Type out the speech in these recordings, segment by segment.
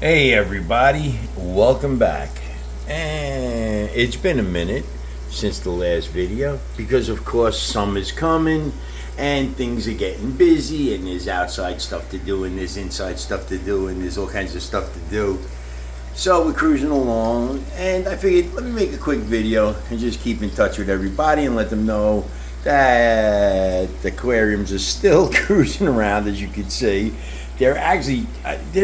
Hey everybody, welcome back. And it's been a minute since the last video because of course summer's coming and things are getting busy and there's outside stuff to do and there's inside stuff to do and there's all kinds of stuff to do. So we're cruising along and I figured let me make a quick video and just keep in touch with everybody and let them know that the aquariums are still cruising around. As you can see, they're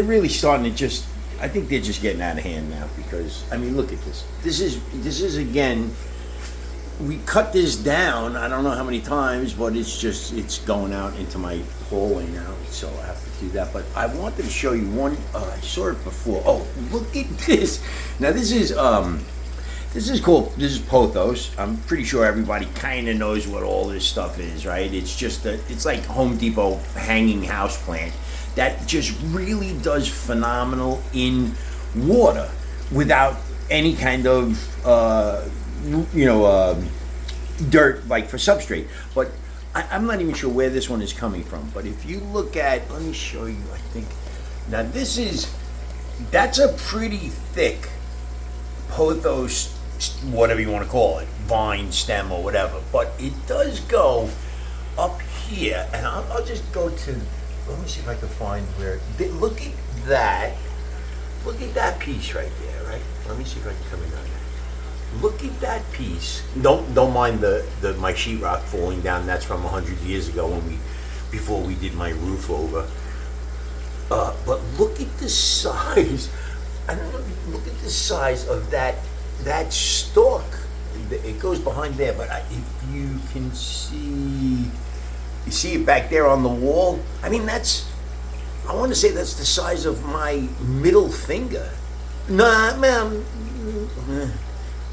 really starting to just, I think they're just getting out of hand now because, I mean, look at this. This is again, we cut this down, I don't know how many times, but it's going out into my hallway now, so I have to do that. But I wanted to show you one, I saw it before. Oh, look at this. Now this is pothos. I'm pretty sure everybody kind of knows what all this stuff is, right? It's like Home Depot hanging house plant that just really does phenomenal in water without any kind of dirt like for substrate. But I'm not even sure where this one is coming from. But if you look at, let me show you. I think now that's a pretty thick pothos, whatever you want to call it, vine, stem, or whatever. But it does go up here, and I'll just go to. Let me see if I can find where. Look at that. Look at that piece right there, right? Let me see if I can come in on that. Look at that piece. Don't mind the my sheetrock falling down. That's from 100 years ago before we did my roof over. But look at the size. I don't know. Look at the size of that stalk. It goes behind there, but if you can see. You see it back there on the wall? I mean, I want to say that's the size of my middle finger. Nah, man,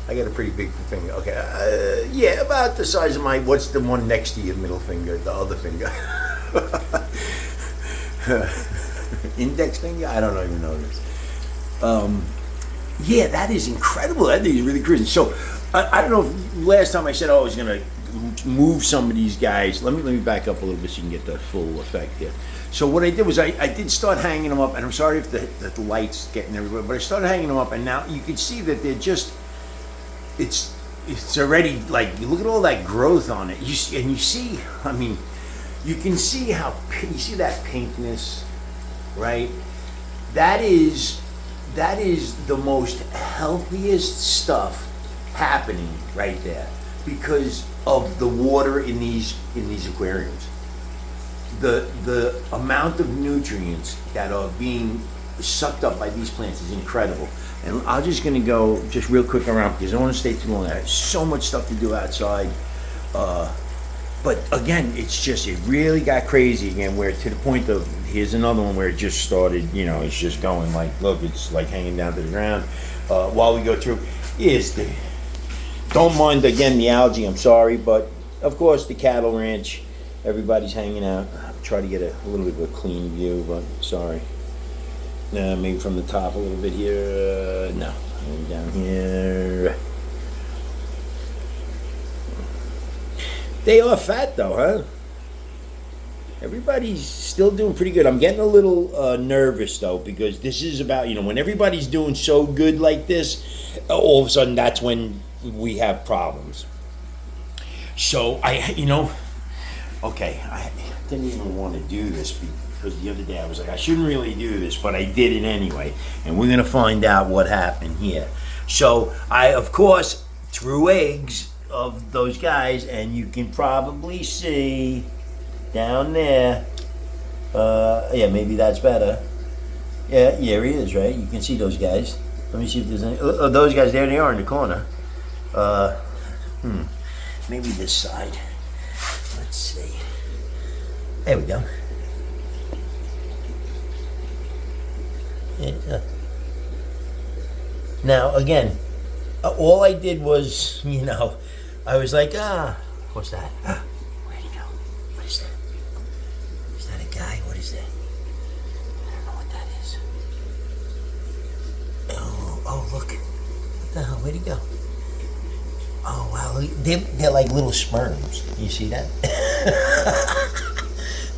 I got a pretty big finger. Okay, yeah, about the size of what's the one next to your middle finger, the other finger? Index finger? I don't even know this. Yeah, that is incredible. That thing is really crazy. So, I don't know if last time I said I was going to move some of these guys. Let me back up a little bit so you can get the full effect here. So what I did was I did start hanging them up, and I'm sorry if the light's getting everywhere, but I started hanging them up, and now you can see that they're just, it's already, like, you look at all that growth on it, you see, I mean, you can see you see that pinkness, right? That is the most healthiest stuff happening right there because of the water in these aquariums. The amount of nutrients that are being sucked up by these plants is incredible. And I'm just gonna go just real quick around because I don't want to stay too long. There's so much stuff to do outside. But again, it really got crazy again, where to the point of, here's another one where it just started, it's just going like, look, it's like hanging down to the ground. While we go through, don't mind again the algae, I'm sorry, but of course the cattle ranch, everybody's hanging out. I'll try to get a little bit of a clean view, but sorry. Maybe from the top a little bit here. No, down here. They are fat though, huh? Everybody's still doing pretty good. I'm getting a little nervous though, because this is about, when everybody's doing so good like this, all of a sudden that's when we have problems. So I didn't even want to do this because the other day I was like, I shouldn't really do this, but I did it anyway. And we're going to find out what happened here. So I, of course, threw eggs of those guys, and you can probably see down there. Yeah, maybe that's better. Yeah, he is, right? You can see those guys. Let me see if there's any. Those guys, there they are in the corner. Maybe this side. Let's see. There we go. Yeah. Now, again, all I did was, I was like, what's that? Where'd he go? What is that? Is that a guy? What is that? I don't know what that is. Oh, look. What the hell? Where'd he go? Oh, wow. They're like little sperms. You see that?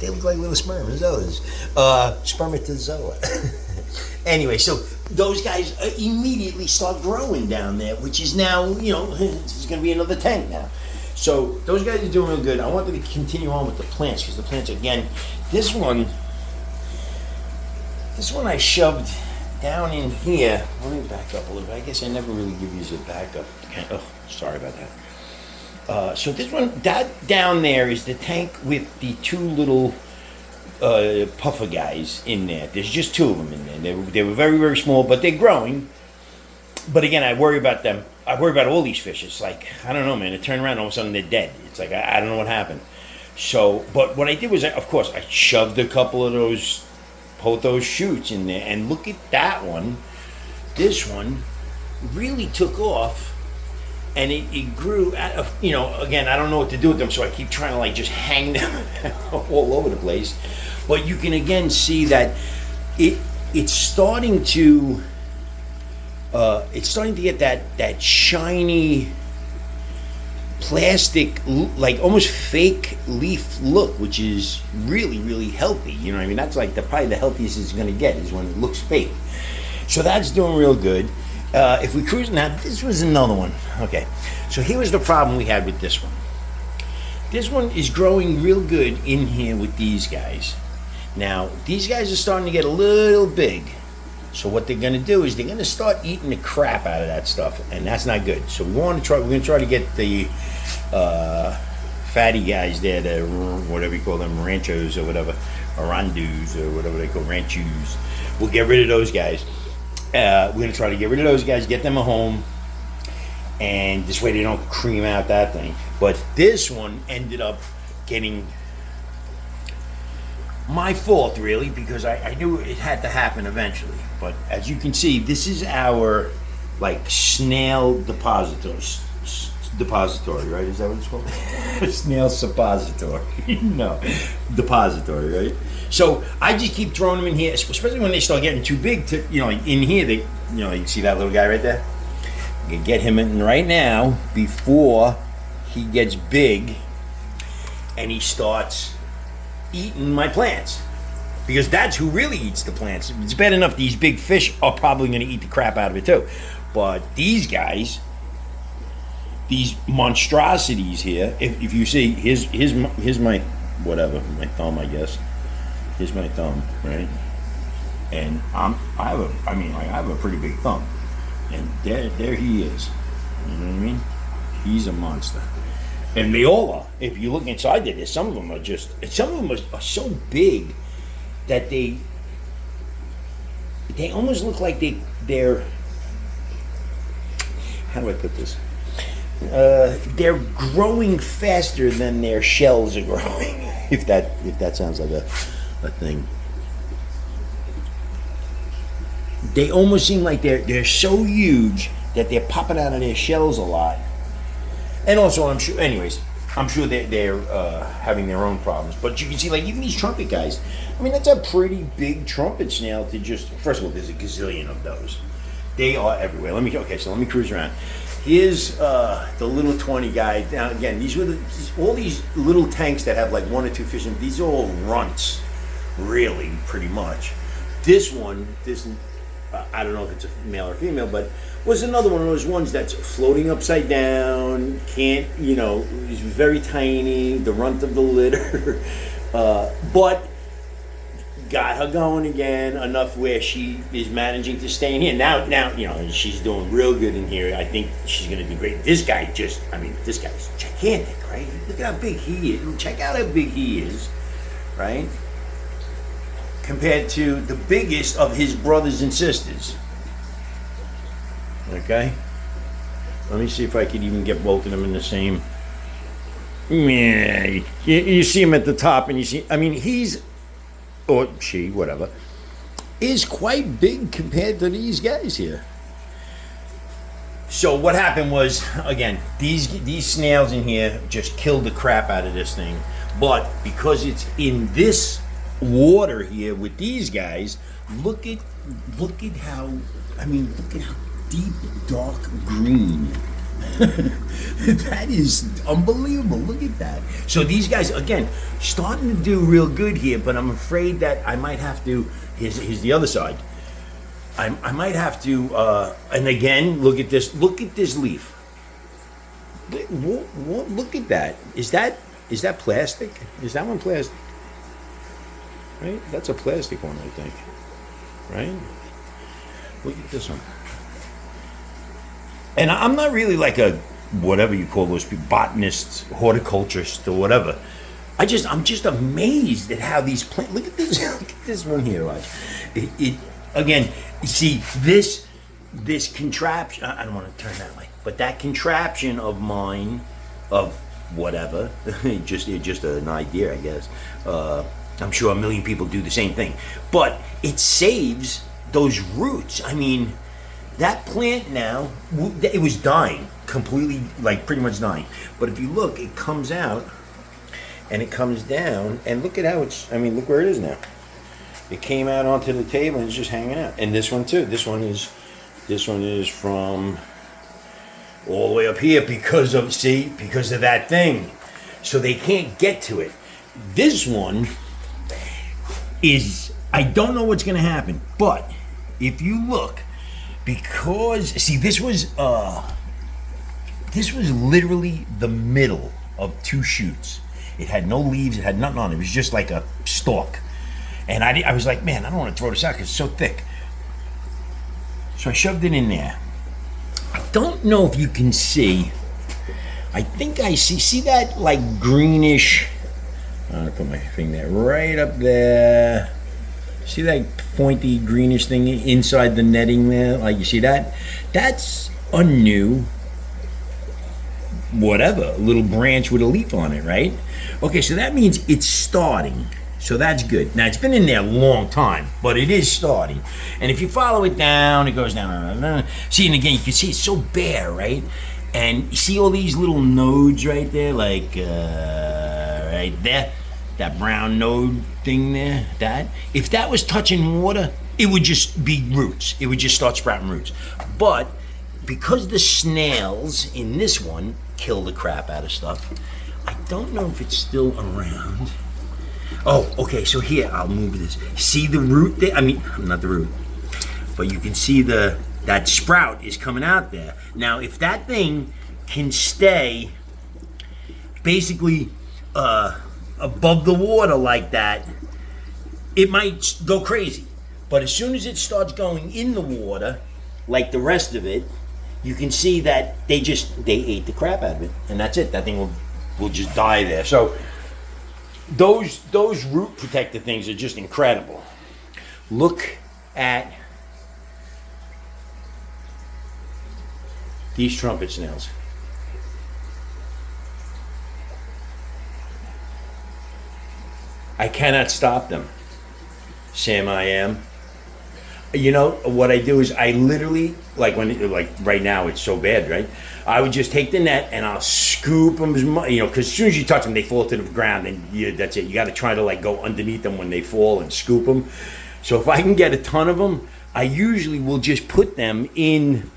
They look like little spermatozoas. Spermatozoa. Anyway, so those guys immediately start growing down there, which is now, it's going to be another tank now. So those guys are doing real good. I wanted to continue on with the plants because the plants, again, this one I shoved down in here. Let me back up a little bit. I guess I never really give you a backup. Oh, sorry about that. So this one, that down there is the tank with the two little puffer guys in there. There's just two of them in there. They were very, very small, but they're growing. But again, I worry about them. I worry about all these fish. It's like, I don't know, man. They turn around, all of a sudden they're dead. It's like, I don't know what happened. So, but what I did was, of course, I shoved a couple of those pothos shoots in there. And look at that one. This one really took off. And it grew, again, I don't know what to do with them, so I keep trying to, just hang them all over the place. But you can, again, see that it's starting to get that shiny plastic, like almost fake leaf look, which is really, really healthy. You know what I mean? That's probably the healthiest it's going to get is when it looks fake. So that's doing real good. If we cruise, now this was another one. Okay, so here was the problem we had with this one. This one is growing real good in here with these guys. Now, these guys are starting to get a little big. So what they're going to do is they're going to start eating the crap out of that stuff, and that's not good. So we're going to try to get the fatty guys there, the whatever you call them, ranchos or whatever, orandus or whatever they call ranchos. We'll get rid of those guys. We're going to try to get rid of those guys, get them a home, and this way they don't cream out that thing. But this one ended up getting my fault, really, because I knew it had to happen eventually. But as you can see, this is our, snail depository, right? Is that what it's called? Snail suppository. No, depository, right? So I just keep throwing them in here, especially when they start getting too big. In here, you see that little guy right there? You can get him in right now before he gets big and he starts eating my plants. Because that's who really eats the plants. It's bad enough these big fish are probably going to eat the crap out of it too. But these guys, these monstrosities here, if you see, here's my whatever, my thumb, I guess. Here's my thumb, right? And I have a pretty big thumb, and there he is. You know what I mean? He's a monster, and they all are. If you look inside there, some of them are so big that they almost look like they're. How do I put this? They're growing faster than their shells are growing. If that sounds like a thing. They almost seem like they're so huge that they're popping out of their shells a lot. And also, I'm sure they're having their own problems. But you can see, even these trumpet guys. I mean, that's a pretty big trumpet snail to just. First of all, there's a gazillion of those. They are everywhere. Let me cruise around. Here's the little 20 guy. Now again, these were all these little tanks that have one or two fish in. These are all runts, really, pretty much. This one, I don't know if it's a male or female, but was another one of those ones that's floating upside down. Can't, is very tiny, the runt of the litter, but got her going again enough where she is managing to stay in here. Now, she's doing real good in here. I think she's going to do great. This guy this guy's gigantic, right? Look at how big he is. Check out how big he is, right? Compared to the biggest of his brothers and sisters. Okay? Let me see if I could even get both of them in the same. Yeah, you see him at the top, and he's, or she, whatever, is quite big compared to these guys here. So what happened was, again, these snails in here just killed the crap out of this thing. But because it's in this water here with these guys, look at how deep dark green. That is unbelievable. Look at that. So these guys, again, starting to do real good here, but I'm afraid that I might have to. Here's the other side. I might have to, and again, look at this leaf. Look at that. Is that plastic? Is that one plastic? Right? That's a plastic one, I think. Right? Look at this one. And I'm not really like a, whatever you call those people, botanist, horticulturist, or whatever. I'm just amazed at how these plants, look at this one here, watch. Again, you see, this contraption, I don't want to turn that way, but that contraption of mine, of whatever, just an idea, I guess. I'm sure a million people do the same thing. But it saves those roots. I mean, that plant now, it was dying, completely, like pretty much dying. But if you look, it comes out, and it comes down, and look at how look where it is now. It came out onto the table and it's just hanging out. And this one too. This one is from all the way up here because of that thing. So they can't get to it. This one is, I don't know what's gonna happen, but if you look, because see, this was literally the middle of two shoots. It had no leaves, it had nothing on it. It was just like a stalk. And I was like, man, I don't want to throw this out because it's so thick. So I shoved it in there. I don't know if you can see. I think I see that like greenish. I'm gonna put my finger right up there. See that pointy greenish thing inside the netting there? Like, you see that? That's a new, whatever, a little branch with a leaf on it, right? Okay, so that means it's starting. So that's good. Now, it's been in there a long time, but it is starting. And if you follow it down, it goes down. See, and again, you can see it's so bare, right? And you see all these little nodes right there, like right there? That brown node thing there, that? If that was touching water, it would just be roots. It would just start sprouting roots. But because the snails in this one kill the crap out of stuff, I don't know if it's still around. Oh, okay, so here, I'll move this. See the root there? I mean, not the root, but you can see that sprout is coming out there. Now, if that thing can stay basically above the water like that, it might go crazy. But as soon as it starts going in the water, like the rest of it, you can see that they ate the crap out of it, and that's it. That thing will just die there. So those root protector things are just incredible. Look at these trumpet snails. I cannot stop them. Sam, I am. You know what I do is I literally, like right now it's so bad, right? I would just take the net and I'll scoop them, because as soon as you touch them, they fall to the ground, and that's it. You got to try to like go underneath them when they fall and scoop them. So if I can get a ton of them, I usually will just put them in.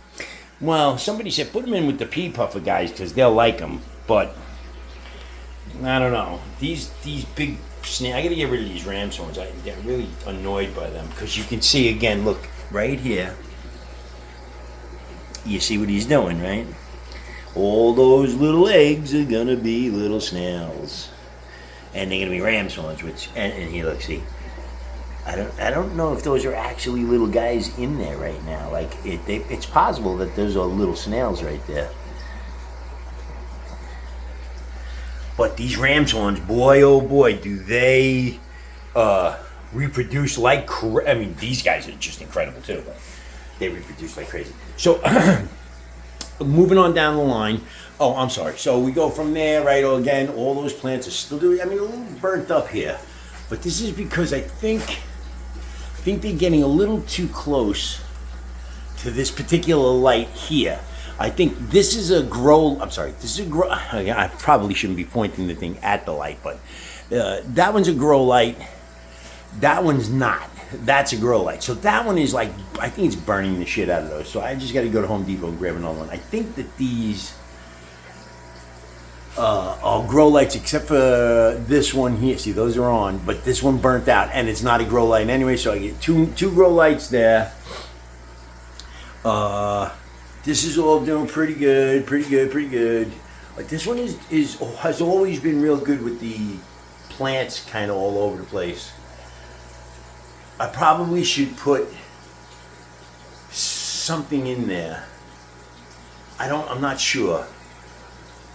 Well, somebody said put them in with the pea puffer guys because they'll like them, but I don't know. These big snail, I got to get rid of these ram's horns. I get really annoyed by them because you can see again. Look right here. You see what he's doing, right? All those little eggs are gonna be little snails, and they're gonna be ram's horns. And here, look, see. I don't know if those are actually little guys in there right now. Like it's possible that those are little snails right there. But these ram's horns, boy, oh boy, do they reproduce like I mean, these guys are just incredible too. But they reproduce like crazy. So, moving on down the line. Oh, I'm sorry. So we go from there, right? Oh, again, all those plants are still doing. I mean, a little burnt up here, but this is because I think they're getting a little too close to this particular light here. I think this is a grow. I'm sorry. This is a grow. I probably shouldn't be pointing the thing at the light, but that one's a grow light. That one's not. That's a grow light. So that one is like, I think it's burning the shit out of those. So I just got to go to Home Depot and grab another one. I think that these are grow lights, except for this one here. See, those are on, but this one burnt out, and it's not a grow light anyway. So I get two grow lights there. This is all doing pretty good, pretty good, pretty good. Like this one is has always been real good with the plants kind of all over the place. I probably should put something in there. I'm not sure.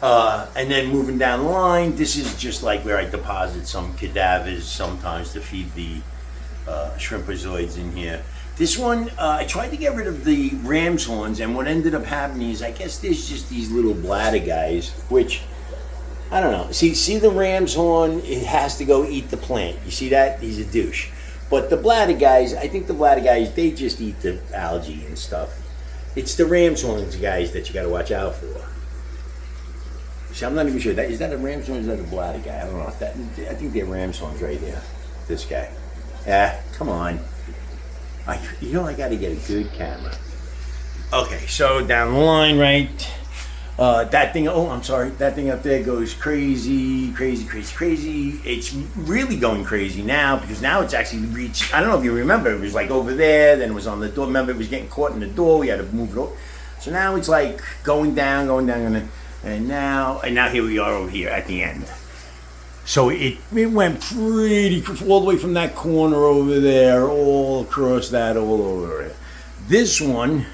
And then moving down the line, this is just like where I deposit some cadavers sometimes to feed the shrimpozoids in here. This one, I tried to get rid of the ram's horns, and what ended up happening is I guess there's just these little bladder guys, which, I don't know. See the ram's horn, it has to go eat the plant. You see that? He's a douche. But the bladder guys, I think the bladder guys, they just eat the algae and stuff. It's the ram's horns guys that you got to watch out for. See, I'm not even sure. Is that a ram's horn or is that a bladder guy? I don't know. I think they're ram's horns right here. This guy. Come on. I got to get a good camera. Okay, so down the line, right? That thing, I'm sorry. That thing up there goes crazy, crazy, crazy, crazy. It's really going crazy now because now it's actually reached, I don't know if you remember, it was like over there, then it was on the door. Remember, it was getting caught in the door. We had to move it over. So now it's like going down, and now here we are over here at the end. So it went pretty, all the way from that corner over there, all across that, all over it. This one,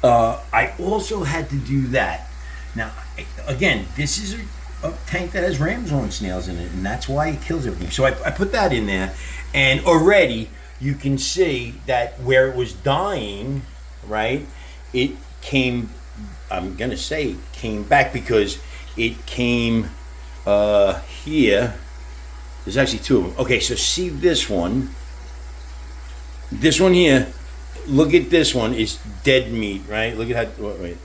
I also had to do that. Now, again, this is a tank that has ram's horn snails in it, and that's why it kills everything. So I put that in there, and already you can see that where it was dying, right, it came, I'm going to say came back because it came here. There's actually two of them. Okay, so see this one here. Look at this one. It's dead meat, right? Look at how, wait,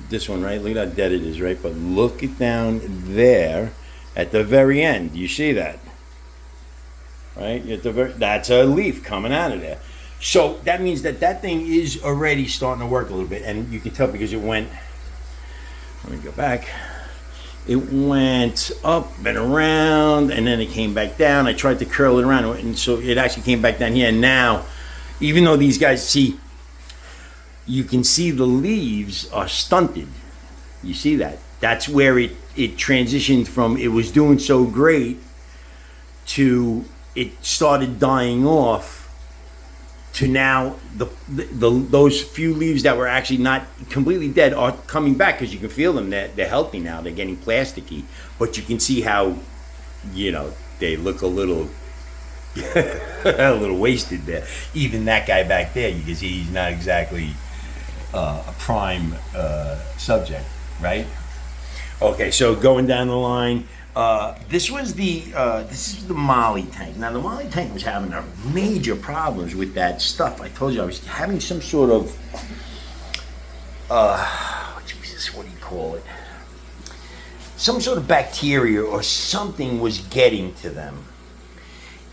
this one, right? Look at how dead it is, right? But look it down there at the very end. You see that, right? That's a leaf coming out of there. So that means that thing is already starting to work a little bit, and you can tell because it went. Let me go back. It went up and around, and then it came back down. I tried to curl it around, and so it actually came back down here. And now, even though these guys, see, you can see the leaves are stunted. You see that? That's where it transitioned from it was doing so great to it started dying off to now those few leaves that were actually not completely dead are coming back because you can feel them. They're healthy now. They're getting plasticky, but you can see how, they look a little wasted there. Even that guy back there, you can see he's not exactly a prime subject, right? Okay, so going down the line. This is the Molly tank. Now the Molly tank was having major problems with that stuff. I told you I was having some sort of what do you call it? Some sort of bacteria or something was getting to them.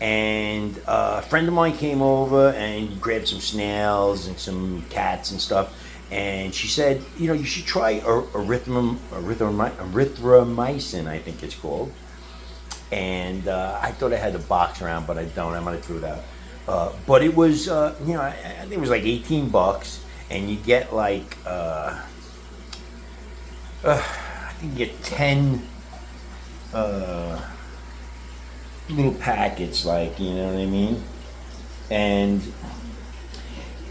And a friend of mine came over and grabbed some snails and some cats and stuff. And she said, you should try erythromycin, I think it's called. And I thought I had the box around, but I don't. I might have threw it out. But it was, I think it was like $18, and you get like, I think you get 10 little packets, like, you know what I mean? And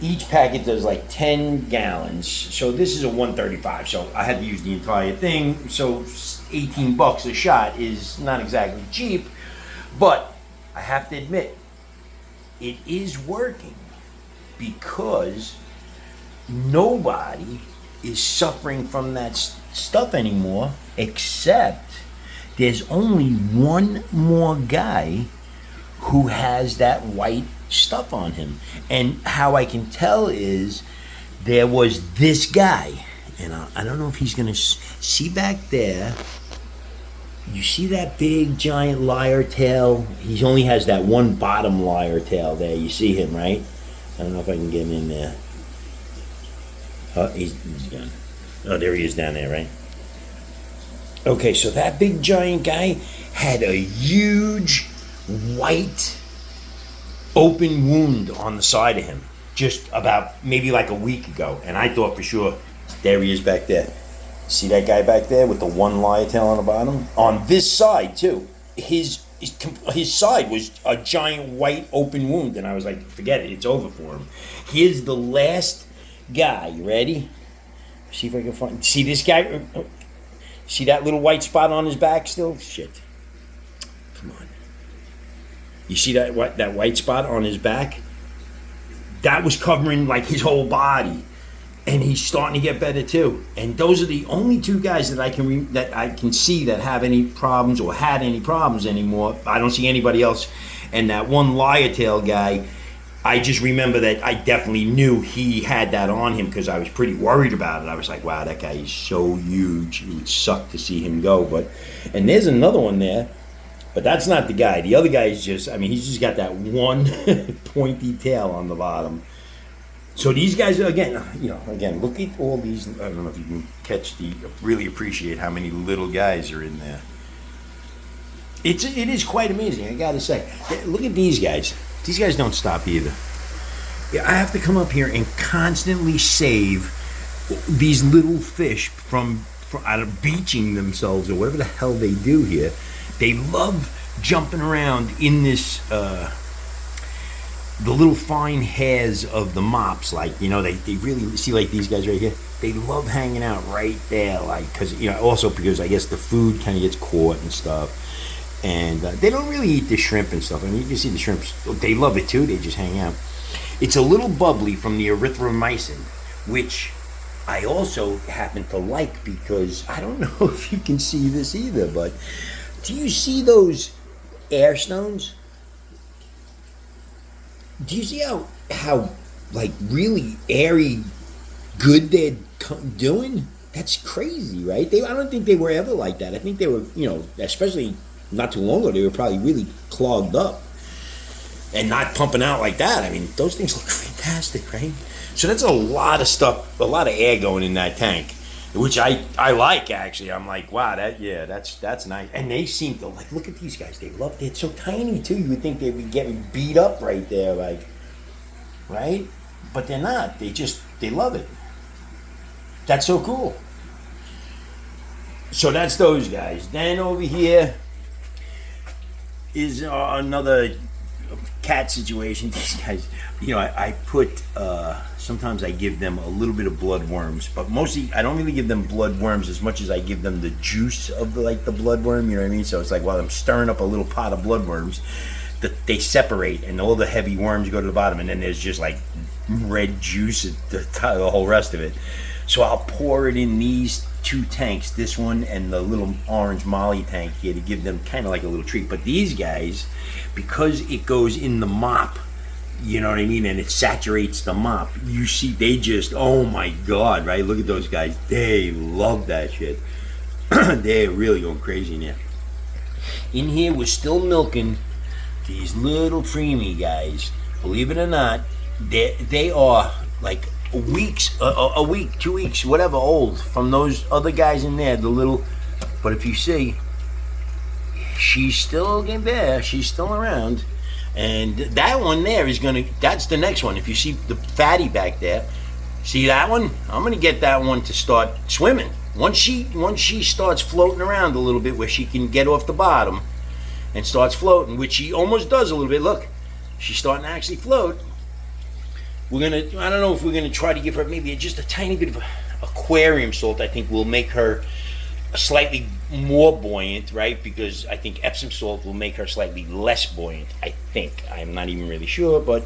each packet does like 10 gallons. So this is a 135. So I had to use the entire thing. So $18 a shot is not exactly cheap, but I have to admit, it is working because nobody is suffering from that stuff anymore, except there's only one more guy who has that white stuff on him. And how I can tell is there was this guy, and I don't know if he's gonna see back there. You see that big giant lyre tail? He only has that one bottom lyre tail there. You see him, right? I don't know if I can get him in there. Oh, he's gone. Oh, there he is down there, right? Okay, so that big giant guy had a huge white open wound on the side of him. just about maybe like a week ago, and I thought for sure, there he is back there. See that guy back there with the one lyre tail on the bottom? On this side too. His side was a giant white open wound, and I was like, forget it, it's over for him. Here's the last guy. You ready? See if I can find. See this guy? See that little white spot on his back still? Shit. Come on. You see that white spot on his back? That was covering like his whole body, and he's starting to get better too. And those are the only two guys that I can see that have any problems or had any problems anymore. I don't see anybody else. And that one lyre tail guy, I just remember that I definitely knew he had that on him because I was pretty worried about it. I was like, wow, that guy is so huge. It would suck to see him go. And there's another one there. But that's not the guy. The other guy is just, he's just got that one pointy tail on the bottom. So these guys, again, look at all these. I don't know if you can really appreciate how many little guys are in there. It is quite amazing, I gotta say. Look at these guys. These guys don't stop either. Yeah, I have to come up here and constantly save these little fish from out of beaching themselves or whatever the hell they do here. They love jumping around in this, the little fine hairs of the mops. Like, they really, see like these guys right here? They love hanging out right there, like, because I guess the food kind of gets caught and stuff. And they don't really eat the shrimp and stuff. You can see the shrimps, they love it too, they just hang out. It's a little bubbly from the erythromycin, which I also happen to like because, I don't know if you can see this either, but do you see those air stones? Do you see how like really airy good they're doing? That's crazy, right? I don't think they were ever like that. I think they were, especially not too long ago, they were probably really clogged up and not pumping out like that. Those things look fantastic, right? So that's a lot of stuff, a lot of air going in that tank, which I like, actually. I'm like, wow, that's nice. And they seem to, like, look at these guys. They love it. It's so tiny, too. You would think they'd be getting beat up right there, like, right? But they're not. They love it. That's so cool. So that's those guys. Then over here is another cat situation. These guys, I put, sometimes I give them a little bit of bloodworms, but mostly I don't really give them bloodworms as much as I give them the juice of the bloodworm, you know what I mean? So it's like while I'm stirring up a little pot of bloodworms, they separate and all the heavy worms go to the bottom, and then there's just like red juice at the whole rest of it. So I'll pour it in these two tanks, this one and the little orange Molly tank here, to give them kind of like a little treat. But these guys, because it goes in the mop, you know what I mean, and it saturates the mop, you see they just, oh my God, right? Look at those guys. They love that shit. They're really going crazy in here. In here, we're still milking these little preemie guys. Believe it or not, they are like a week, 2 weeks, whatever old from those other guys in there, the little, but if you see, she's still in there, she's still around, and that one there is that's the next one. If you see the fatty back there, see that one? I'm gonna get that one to start swimming. Once she starts floating around a little bit where she can get off the bottom and starts floating, which she almost does a little bit, look, she's starting to actually float. I don't know if we're gonna try to give her maybe just a tiny bit of aquarium salt. I think will make her slightly more buoyant, right? Because I think Epsom salt will make her slightly less buoyant, I think. I'm not even really sure, but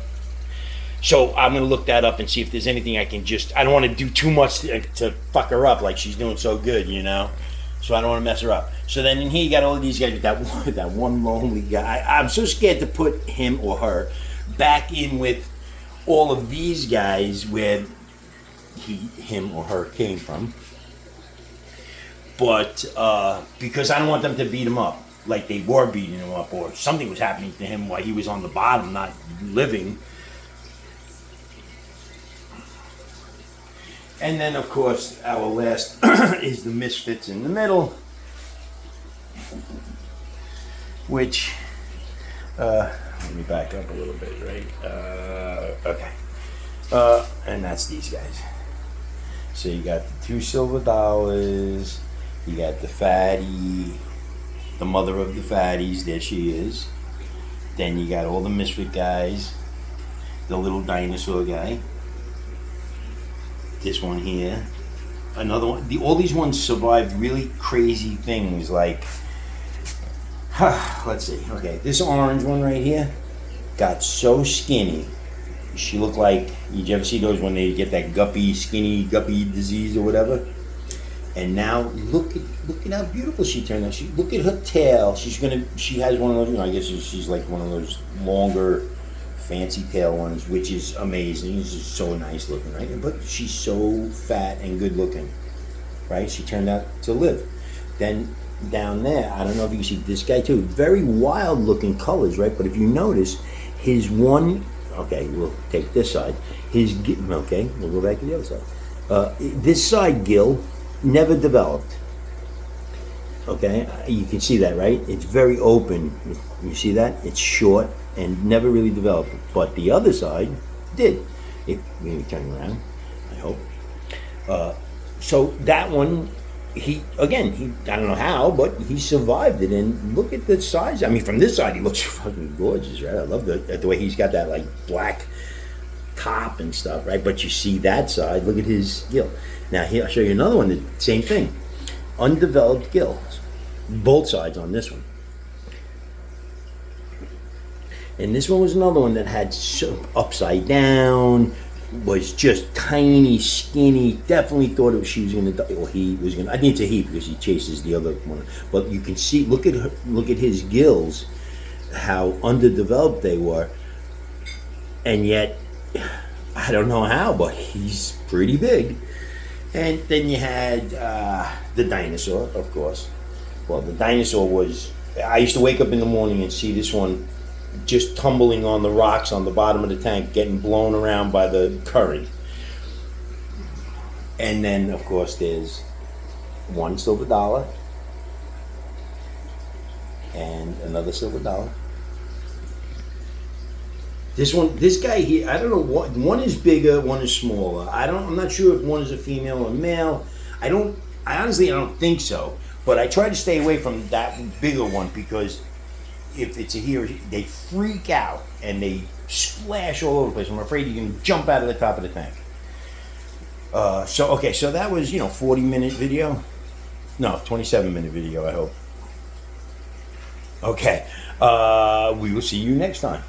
so I'm gonna look that up and see if there's anything I can I don't want to do too much to fuck her up, like she's doing so good, so I don't want to mess her up. So then in here you got all of these guys with that one lonely guy. I'm so scared to put him or her back in with all of these guys where him or her came from, but because I don't want them to beat him up like they were beating him up, or something was happening to him while he was on the bottom not living. And then of course our last is the misfits in the middle, which let me back up a little bit, right? Okay. And that's these guys. So you got the two silver dollars. You got the fatty, the mother of the fatties. There she is. Then you got all the misfit guys. The little dinosaur guy. This one here. Another one. All these ones survived really crazy things like, let's see. Okay, this orange one right here got so skinny. She looked like, you ever see those when they get that skinny guppy disease or whatever? And now look at how beautiful she turned out. Look at her tail. She has one of those. I guess she's like one of those longer, fancy tail ones, which is amazing. It's just so nice looking, right? But she's so fat and good looking, right? She turned out to live. Then down there, I don't know if you can see this guy too. Very wild looking colors, right? But if you notice, his one. Okay, we'll take this side. Okay, we'll go back to the other side. This side gill never developed. Okay, you can see that, right? It's very open. You see that? It's short and never really developed. But the other side did. Maybe turn around, I hope. So that one, I don't know how, but he survived it. And look at the size. I mean, from this side, he looks fucking gorgeous, right? I love the way he's got that like black top and stuff, right? But you see that side. Look at his gill. Now here, I'll show you another one. The same thing, undeveloped gills, both sides on this one. And this one was another one that had upside down. Was just tiny, skinny. Definitely thought she was gonna die, or he was gonna. I think it's a he because he chases the other one. But you can see, look at his gills, how underdeveloped they were, and yet I don't know how, but he's pretty big. And then you had the dinosaur, of course. Well, the dinosaur was. I used to wake up in the morning and see this one just tumbling on the rocks on the bottom of the tank, getting blown around by the current. And then, of course, there's one silver dollar and another silver dollar. This guy here, I don't know what, one is bigger, one is smaller. I'm not sure if one is a female or male. I honestly don't think so. But I try to stay away from that bigger one because if it's a he or she, they freak out and they splash all over the place. I'm afraid you can jump out of the top of the tank. So that was 40-minute video. No, 27-minute video. I hope. Okay, we will see you next time.